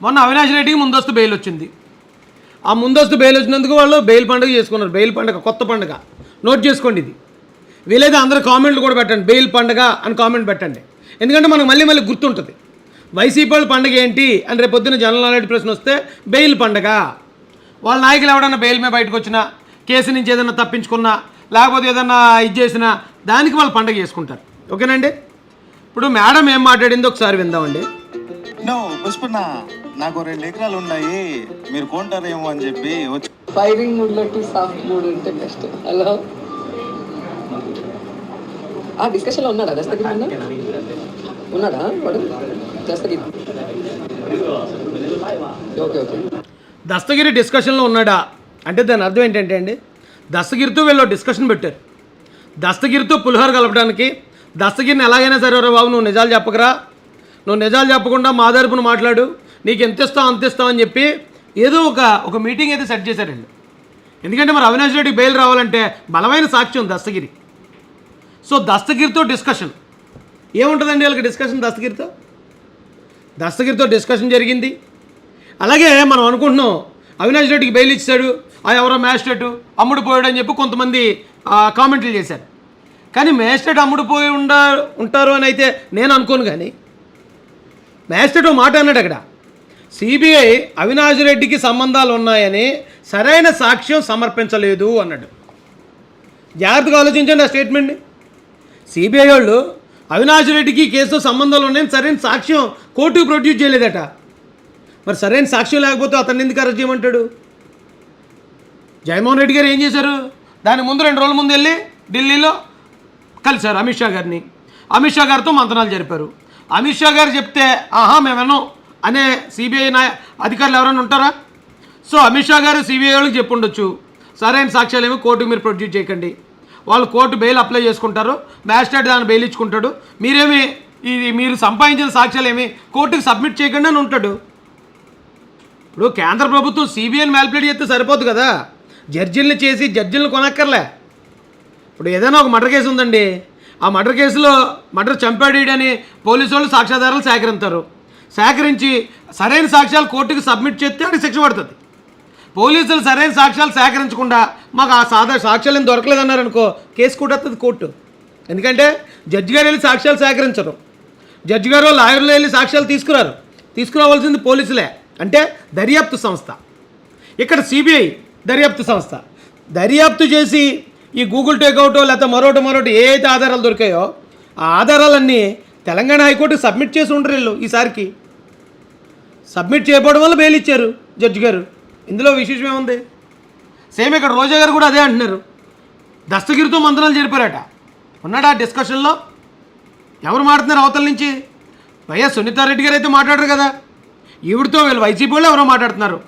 మొన్న అవినాష్ రెడ్డికి ముందస్తు బెయిల్ వచ్చింది. ఆ ముందస్తు బెయిల్ వచ్చినందుకు వాళ్ళు బెయిల్ పండుగ చేసుకున్నారు. బెయిల్ పండుగ కొత్త పండుగ నోట్ చేసుకోండి. ఇది వీలైతే అందరూ కామెంట్లు కూడా పెట్టండి, బెయిల్ పండుగ అని కామెంట్ పెట్టండి. ఎందుకంటే మనకు మళ్ళీ గుర్తుంటుంది వైసీపీ వాళ్ళ పండుగ ఏంటి అని. రేపు పొద్దున్న జనరల్ నాలెడ్జ్ ప్రశ్న వస్తే బెయిల్ పండుగ. వాళ్ళ నాయకులు ఎవడన్నా బెయిల్ మీద బయటకు వచ్చినా, కేసు నుంచి ఏదైనా తప్పించుకున్నా, లేకపోతే ఏదన్నా ఇది చేసినా దానికి వాళ్ళు పండుగ చేసుకుంటారు. ఓకేనండి. ఇప్పుడు మేడం ఏం మాట్లాడిందో ఒకసారి విందామండి. పుష్పన్న నాకు 2 ఎకరాలు ఉన్నాయి, మీరు కొంటారేమో అని చెప్పి వచ్చి ఫైరింగ్ మూడ్ లో సాఫ్ట్ మూడ్ ఉంటే బెస్ట్. హలో, ఆ డిస్కషన్ లో ఉన్నాడా దస్తగిరి? ఉన్నాడా వాడు దస్తగిరి? ఓకే ఓకే, దస్తగిరి డిస్కషన్లో ఉన్నాడా అంటే దాని అర్థం ఏంటంటే అండి, దస్తగిరితో వీళ్ళు డిస్కషన్ పెట్టారు. దస్తగిరితో పులిహోర కలపడానికి, దస్తగిరిని ఎలాగైనా సరే బాబు నువ్వు నిజాలు చెప్పకరా, నువ్వు నిజాలు చెప్పకుండా మా తరపున మాట్లాడు, నీకు ఎంత ఇస్తావు అంత ఇస్తావు అని చెప్పి ఏదో ఒక మీటింగ్ అయితే సెట్ చేశారండి. ఎందుకంటే మరి అవినాష్ రెడ్డికి బెయిల్ రావాలంటే బలమైన సాక్ష్యం దస్తగిరి. సో దస్తగిరితో డిస్కషన్ ఏముంటుందండి వాళ్ళకి డిస్కషన్? దస్తగిరితో డిస్కషన్ జరిగింది. అలాగే మనం అనుకుంటున్నాం అవినాష్ రెడ్డికి బెయిల్ ఇచ్చాడు, ఎవరో మ్యాజిస్ట్రేటు అమ్ముడు పోయాడు అని చెప్పి కొంతమంది కామెంట్లు చేశారు. కానీ మ్యాజిస్ట్రేట్ అమ్ముడు పోయి ఉంటారు అని అయితే నేను అనుకోను. కానీ మ్యాజిస్ట్రేట్ మాట అన్నాడు అక్కడ, సిబిఐ అవినాష్ రెడ్డికి సంబంధాలు ఉన్నాయని సరైన సాక్ష్యం సమర్పించలేదు అన్నాడు. జాగ్రత్తగా ఆలోచించండి ఆ స్టేట్మెంట్ని. సిబిఐ వాళ్ళు అవినాష్ రెడ్డికి కేసుతో సంబంధాలు ఉన్నాయని సరైన సాక్ష్యం కోర్టుకు ప్రొడ్యూస్ చేయలేదట. మరి సరైన సాక్ష్యం లేకపోతే అతన్ని ఎందుకు అరెస్ట్ చేయమంటాడు? జగన్మోహన్ రెడ్డి గారు ఏం చేశారు? దాని ముందు 2 రోజుల ముందు వెళ్ళి ఢిల్లీలో కలిశారు అమిత్ షా గారిని. అమిత్ షా గారితో మంతనాలు జరిపారు. అమిత్ షా గారు చెప్తే మేము విన్నాం అనే సిబిఐ అధికారులు ఎవరైనా ఉంటారా? సో అమిత్ షా గారు సిబిఐ వాళ్ళకి చెప్పుండొచ్చు, సరైన సాక్ష్యాలు ఏమో కోర్టుకు మీరు ప్రొడ్యూస్ చేయకండి, వాళ్ళు కోర్టు బెయిల్ అప్లై చేసుకుంటారు, మ్యాజిస్ట్రేట్ దాన్ని బెయిల్ ఇచ్చుకుంటాడు, మీరేమి మీరు సంపాదించిన సాక్ష్యాలు ఏమి కోర్టుకు సబ్మిట్ చేయకండి అని ఉంటాడు. ఇప్పుడు కేంద్ర ప్రభుత్వం సిబిఐని మ్యాల్ప్లేట్ చేస్తే సరిపోదు కదా, జడ్జిల్ని చేసి జడ్జిల్ని కొనక్కర్లే. ఇప్పుడు ఏదైనా ఒక మర్డర్ కేసు ఉందండి, ఆ మర్డర్ కేసులో మర్డర్ చంపాడని పోలీసు వాళ్ళు సాక్ష్యాధారాలు సేకరించి సరైన సాక్ష్యాలు కోర్టుకు సబ్మిట్ చేస్తే అది శిక్ష పడుతుంది. పోలీసులు సరైన సాక్ష్యాలు సేకరించకుండా మాకు ఆ సాక్ష్యాలు ఏం దొరకలేదన్నారనుకో కేసు కొట్టేస్తుంది కోర్టు. ఎందుకంటే జడ్జి గారు వెళ్ళి సాక్ష్యాలు సేకరించరు, జడ్జి గారు లాయర్లు వెళ్ళి సాక్ష్యాలు తీసుకురావాల్సింది పోలీసులే, అంటే దర్యాప్తు సంస్థ. ఇక్కడ సిబిఐ దర్యాప్తు సంస్థ. దర్యాప్తు చేసి ఈ గూగుల్ టేక్అవుటో లేకపోతే మరోటి ఏ అయితే ఆధారాలు దొరికాయో ఆ ఆధారాలన్నీ తెలంగాణ హైకోర్టుకి సబ్మిట్ చేసి ఉండరు వీళ్ళు. ఈసారికి సబ్మిట్ చేయకపోవడం వల్ల బెయిల్ ఇచ్చారు జడ్జి గారు. ఇందులో విశేషం ఏముంది? సేమ్ ఇక్కడ రోజా గారు కూడా అదే అంటున్నారు, దస్తగిరితో మంత్రాలు జరిపారట. ఉన్నాడా డిస్కషన్లో? ఎవరు మాట్లాడుతున్నారు అవతల నుంచి? వైఎస్ సునీతారెడ్డి గారు అయితే మాట్లాడరు కదా, ఈవిడితో వీళ్ళు వైసీపీ వాళ్ళు ఎవరో మాట్లాడుతున్నారు.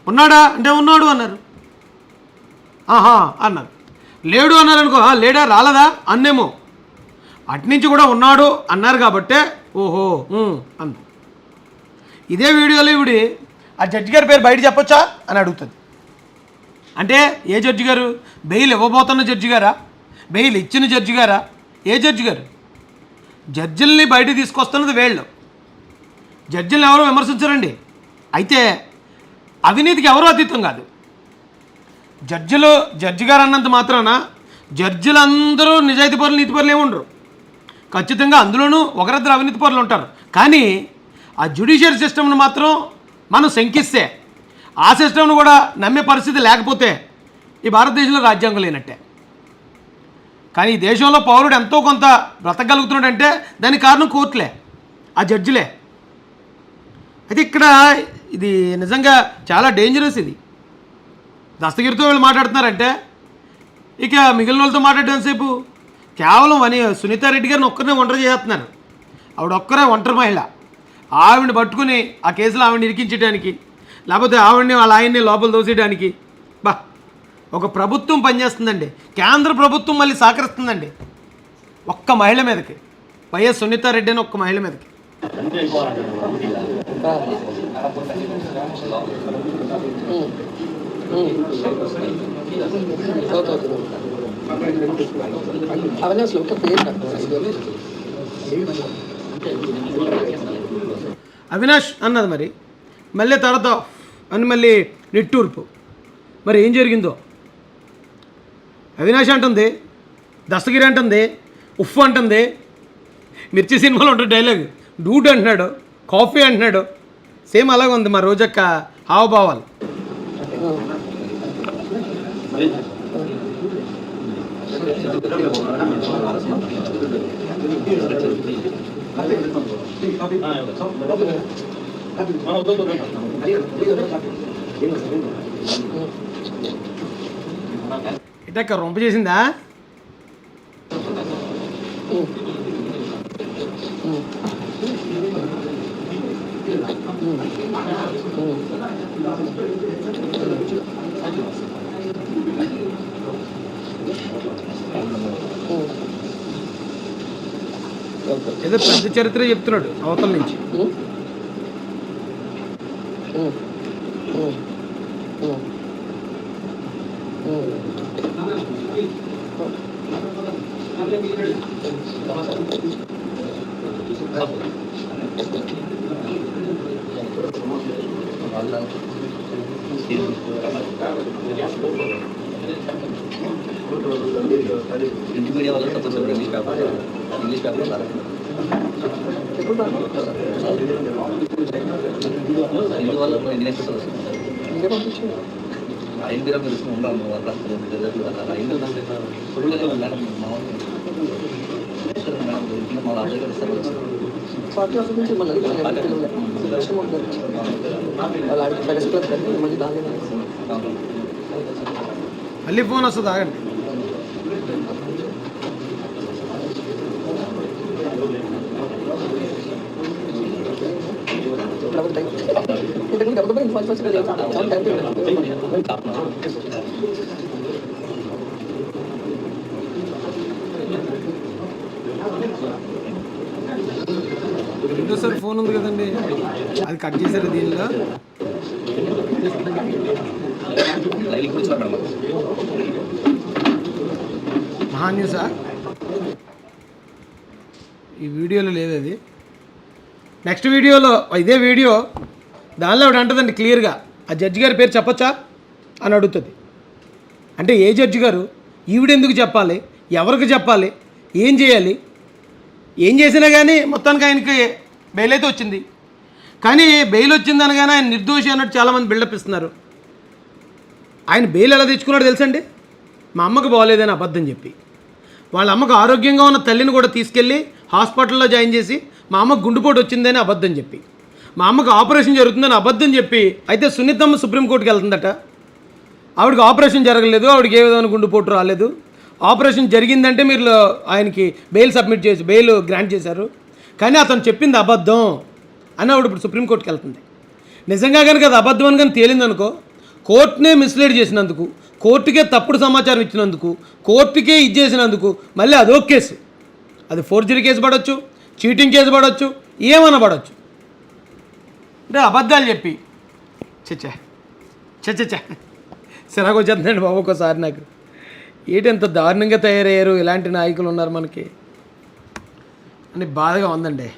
ఉన్నాడా అంటే ఉన్నాడు అన్నారు, అన్నారు. లేడు అన్నారు అనుకో, లేడా రాలేదా అన్నేమో. అట్నుంచి కూడా ఉన్నాడు అన్నారు కాబట్టే ఓహో అంది. ఇదే వీడియోలో ఇవిడి ఆ జడ్జి గారి పేరు బయట చెప్పొచ్చా అని అడుగుతుంది. అంటే ఏ జడ్జి గారు? బెయిల్ ఇవ్వబోతున్న జడ్జి గారా? బెయిల్ ఇచ్చిన జడ్జి గారా? ఏ జడ్జి గారు? జడ్జిల్ని బయట తీసుకొస్తున్నది వీళ్ళు. జడ్జిల్ని ఎవరో విమర్శించరండి. అయితే అవినీతికి ఎవరో అతీతం కాదు. జడ్జి గారు అన్నంత మాత్రాన జడ్జిలందరూ నిజాయితీ పరులు నీతి పరులు ఏమి ఉండరు. ఖచ్చితంగా అందులోనూ ఒకరిద్దరు అవినీతి పరులు ఉంటారు. కానీ ఆ జ్యుడిషియరీ సిస్టమ్ను మాత్రం మనం శంకిస్తే, ఆ సిస్టమ్ను కూడా నమ్మే పరిస్థితి లేకపోతే ఈ భారతదేశంలో రాజ్యాంగం లేనట్టే. కానీ ఈ దేశంలో పౌరుడు ఎంతో కొంత బ్రతకగలుగుతున్నాడంటే దానికి కారణం కోర్టులే, ఆ జడ్జిలే. అయితే ఇక్కడ ఇది నిజంగా చాలా డేంజరస్. ఇది దస్తగిరితో వీళ్ళు మాట్లాడుతున్నారంటే ఇక మిగిలిన వాళ్ళతో మాట్లాడేంతసేపు కేవలం సునీతారెడ్డి గారిని ఒక్కరినే ఒంటరి చేస్తున్నారు. ఆవిడ ఒక్కరే ఒంటరి మహిళ. ఆవిడని పట్టుకుని ఆ కేసులో ఆవిడని ఇరికించడానికి, లేకపోతే ఆవిడని వాళ్ళ ఆయన్ని లోపల దోసేయడానికి ఒక ప్రభుత్వం పనిచేస్తుందండి. కేంద్ర ప్రభుత్వం మళ్ళీ సహకరిస్తుందండి ఒక్క మహిళ మీదకి, వైఎస్ సునీతారెడ్డి అని ఒక్క మహిళ మీదకి. అవినాష్ అన్నది మరి మళ్ళీ తర్వాత అని మళ్ళీ నిట్టూర్పు. మరి ఏం జరిగిందో? అవినాష్ అంటుంది, దస్తగిరి అంటుంది, ఉఫ్ అంటుంది. మిర్చి సినిమాలో ఉంటుంది డైలాగ్, డూడ్ అంటున్నాడు, కాఫీ అంటున్నాడు. సేమ్ అలాగే ఉంది మా రోజక్క హావభావాలు. ఇటక్క రొంప చేసిందా? ఏదో పెద్ద చరిత్ర చెప్తున్నాడు అవతల నుంచి. ప్రింట్ మీడియా వల్ల తప్పనిసరి ఇంగ్లీష్ పేపర్ హిందీ వాళ్ళు ఇంగ్లీష్ పేపర్ వస్తుంది. ఐదు మీరు ఉండాలి మళ్ళీ ఫోన్ వస్తుంది, ఆగండి. రెండోసారి ఫోన్ ఉంది కదండి, అది కట్ చేశారు దీనిలో. మహాన్యూసా? ఈ వీడియోలో లేదు అది. నెక్స్ట్ వీడియోలో ఇదే వీడియో, దానిలో ఆవిడ అంటుందండి క్లియర్గా, ఆ జడ్జి గారి పేరు చెప్పొచ్చా అని అడుగుతుంది. అంటే ఏ జడ్జి గారు, ఈవిడెందుకు చెప్పాలి, ఎవరికి చెప్పాలి, ఏం చేయాలి? ఏం చేసినా కానీ మొత్తానికి ఆయనకి బెయిల్ అయితే వచ్చింది. కానీ బెయిల్ వచ్చిందనగానే ఆయన నిర్దోషి అన్నట్టు చాలామంది బిల్డప్ ఇస్తున్నారు. ఆయన బెయిల్ ఎలా తెచ్చుకున్నాడో తెలుసండి? మా అమ్మకు బాగోలేదని అబద్ధం చెప్పి, వాళ్ళ అమ్మకు ఆరోగ్యంగా ఉన్న తల్లిని కూడా తీసుకెళ్ళి హాస్పిటల్లో జాయిన్ చేసి మా అమ్మకు గుండెపోటు వచ్చిందని అబద్ధం చెప్పి, మా అమ్మకు ఆపరేషన్ జరుగుతుందని అబద్ధం చెప్పి, అయితే సునీతమ్మ సుప్రీంకోర్టుకి వెళ్తుందట. ఆవిడకి ఆపరేషన్ జరగలేదు, ఆవిడకి ఏ విధమైన గుండెపోటు రాలేదు. ఆపరేషన్ జరిగిందంటే మీరు ఆయనకి బెయిల్ సబ్మిట్ చేసి బెయిల్ గ్రాంట్ చేశారు. కానీ అతను చెప్పింది అబద్ధం అని ఆవిడ ఇప్పుడు సుప్రీంకోర్టుకి వెళ్తుంది. నిజంగా కనుక అది అబద్ధం అని కానీ తేలిందనుకో, కోర్టునే మిస్లీడ్ చేసినందుకు, కోర్టుకే తప్పుడు సమాచారం ఇచ్చినందుకు, కోర్టుకే ఇచ్చేసినందుకు మళ్ళీ అదో కేసు. అది ఫోర్జరీ కేసు పడవచ్చు, చీటింగ్ కేసు పడవచ్చు, ఏమన్నా పడవచ్చు. అంటే అబద్ధాలు చెప్పి చచ్చా చచ్చా సిరాకు వచ్చేస్తుందండి బాబు ఒక్కోసారి నాకు. ఏంటంత దారుణంగా తయారయ్యారు ఇలాంటి నాయకులు ఉన్నారు మనకి అని బాధగా ఉందండి.